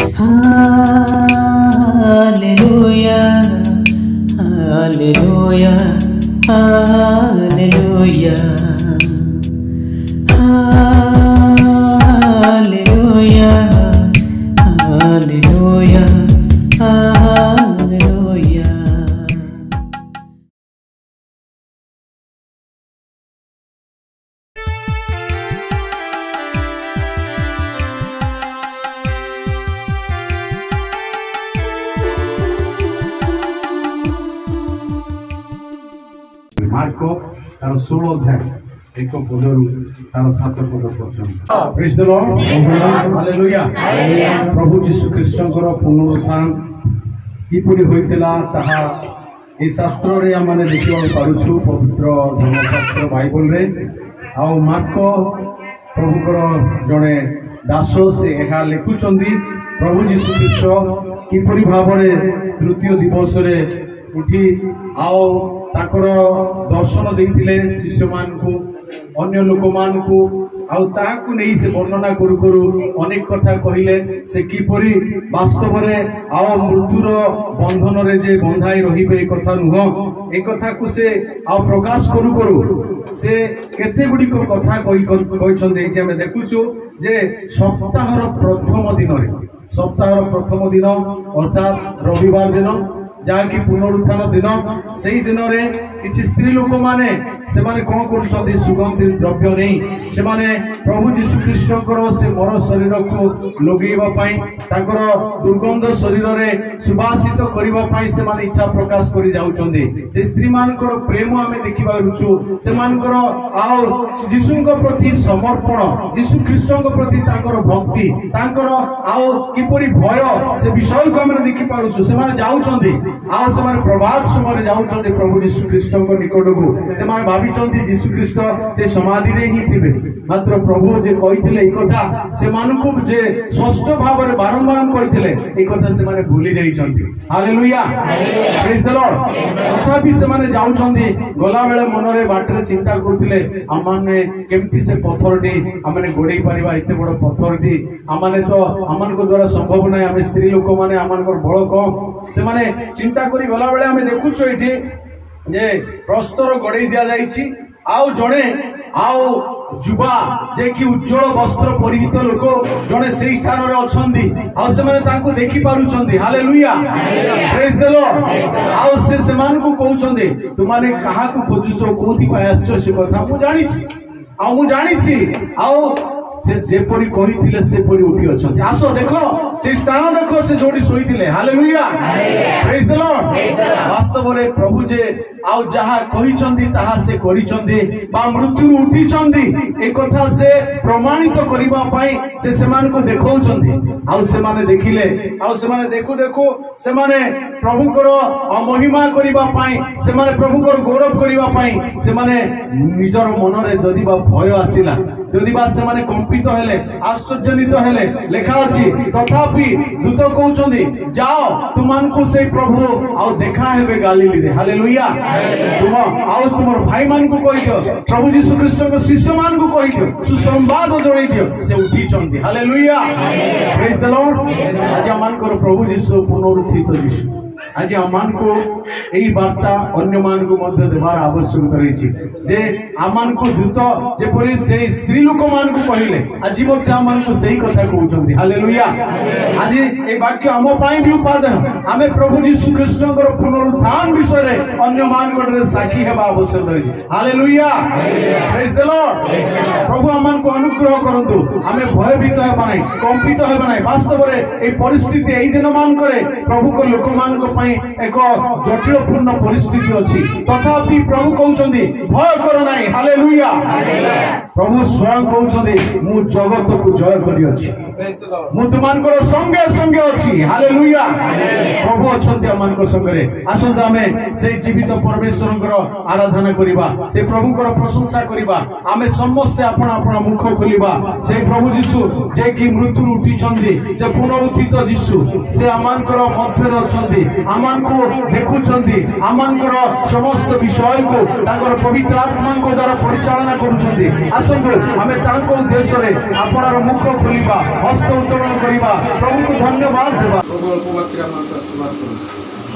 Hallelujah, hallelujah, hallelujah, hallelujah, hallelujah, hallelujah. Marco तार 16 अध्याय 1 पदरू तार 7 पद पर्यंत प्रेज द लॉर्ड हालेलुया प्रभु यीशु ख्रीष्टଙ୍କର पुनरुत्थान किपरि होइतला ताहा ए शास्त्र रे हमने देखिबा पारुछु पवित्र धर्मशास्त्र बाइबल रे आ मार्को प्रभुकर जड़े दास से एहा लिखुचंदी प्रभु यीशु ख्रीष्ट किपरि भाबरे तृतीय दिवस रे उठी आओ ताकर दर्शन देइथिले शिष्य मान को अन्य लोक मान को आउ ताकू नहीं से वर्णना करू करू अनेक कथा कहिले से किपरि वास्तव रे आओ मृत्युर बंधन रे जे बंधाई रहिबे ए कथा नुह ए कथा को से आओ प्रकाश करू करू से केते गुडी को कथा कहिछन जे हम देखुछु जे सप्ताहर प्रथम दिन अर्थात रविवार दिन जहाँकि पुनरुत्थान दिन से दिन में किसी स्त्री लोक माने से माने कौन कर सुगंधि द्रव्य नहीं से माने प्रभु यीशु कृष्ण से मर शरीर को लगेवा दुर्गंध शरीर रे सुबासित करने से माने इच्छा प्रकाश कर जाउचंदी से स्त्री मानकर प्रेम आमे देखिबा रुचु से मानकर आओ यीशु प्रति समर्पण यीशु कृष्ण प्रति तांकर भक्ति तांकर आओ किपरि भय से विषय को आमे देखि पारुचु से माने जाउचंदी आओ से माने प्रभात समय जाउचंदी प्रभु यीशु कृष्ण को निकट को से माने भाबिचंदी यीशु कृष्ण से समाधि रे ही थिबे मात्र प्रभु जे कहिथिले ए कथा से मानको जे स्पष्ट भाव रे बारंबार कहिथिले ए कथा से माने भूली जाइचंदी हालेलुया प्रेज द लॉर्ड तथापि से माने जाउचंदी गला बेले मन रे बाटरे चिंता करथिले आमाने केमती से पत्थरटी आमाने गोडै परिबा एते बड़ पत्थरटी आमाने तो आमान को द्वारा संभव नै आमे स्त्री लोक माने आमान को बळ कम से माने चिंता करी गला बेले आमे देखुछु एठी जे प्रस्तर गोडै दिया जाइछि आउ जणे आउ जुबा जे कि उज्जवल वस्त्र परिहित लोक जणे सेही स्थान रे अछंदी आउ से माने तांको देखि पारुचंदी हालेलुया प्रेज द लॉर्ड आउ से मान को कहउचंदी तुमाने काहा को खोजुछो कोथि पाय आछो से कथा मु जानिछि आउ से जेपरी कहिथिले सेपरी उठी अछंती आसो देखो से स्थान देखो से जोडी सोइथिले हालेलुया प्रेज द लॉर्ड वास्तव रे प्रभु जे आउ जहा कहिचंदी ताहा से करिचंदी बा मृत्यु उठिचंदी ए कथा से प्रमाणित करिबा पई से समान को देखौचंदी आउ से माने देखिले आउ से माने देखु से माने प्रभु को महिमा करिबा पई से माने प्रभु को गौरव करिबा पई से माने निजर मन रे जदी बा भय आसिला जदी बा से माने कंपित हेले आश्चर्यजनित हेले लेखा अछि तथापि दूत कहउचंदी जाओ तुमान को से प्रभु आउ देखा हेबे गालीली रे हालेलुया तुम आउ तुमर भाई मान को कहि दियो प्रभु यीशु कृष्ण को शिष्य मान को कहि दियो सुसंवाद जोड़ै दियो से उठी चंदी हालेलुया प्रेज द लॉर्ड आज मान को प्रभु यीशु पुनरुत्थित यीशु आज आमान को एई वार्ता अन्य मान को मध्य देवार आवश्यकता रही जे आमान को दूत जेपरि से स्त्री लोक मान को कहिले आज मध्य आमान को सही कथा कहउचंदी हालेलुया आज ए वाक्य हम पाई भी उपादेय आमे प्रभु यीशु कृष्ण को पुनरुत्थान विषय रे अन्य मान को साक्षी हेबा आवश्यकता रही हालेलुया प्रेज द लॉर्ड प्रभु आमान को अनुग्रह करंतु आमे भयभीत हेबा नै कंपित हेबा नै वास्तव रे ए परिस्थिति एई दिन मान करे प्रभु को लोक मान को एक जटिलपूर्ण परिस्थिति अच्छी तथापि प्रभु कहउचंदी भय कर नाही हालेलुया प्रभु स्वयं कहउचंदी मु जगत को जय करी अछि मु तुमानकर संगे संगे अछि हालेलुया प्रभु अछंती अमानक संगे आसंत आमे से जीवित परमेश्वरकर आराधना करिबा से प्रभुकर प्रशंसा करिबा आमे समस्त आपण आपण मुख खोलिबा से प्रभु यीशु जे कि मृत्यु उठी छंदी से पुनरुत्थित यीशु से अमानकर मध्य अछंती आमको देखुछंती आमंकर समस्त विषय को तांकर पवित्र आत्मा को द्वारा परिचालना करूछंती आसंतु आमे तांको देश रे आपणार मुख खोलिबा हस्त उत्तोलन करिबा प्रभु को धन्यवाद देबा प्रभु अल्पमात्रा मानता सेवा करू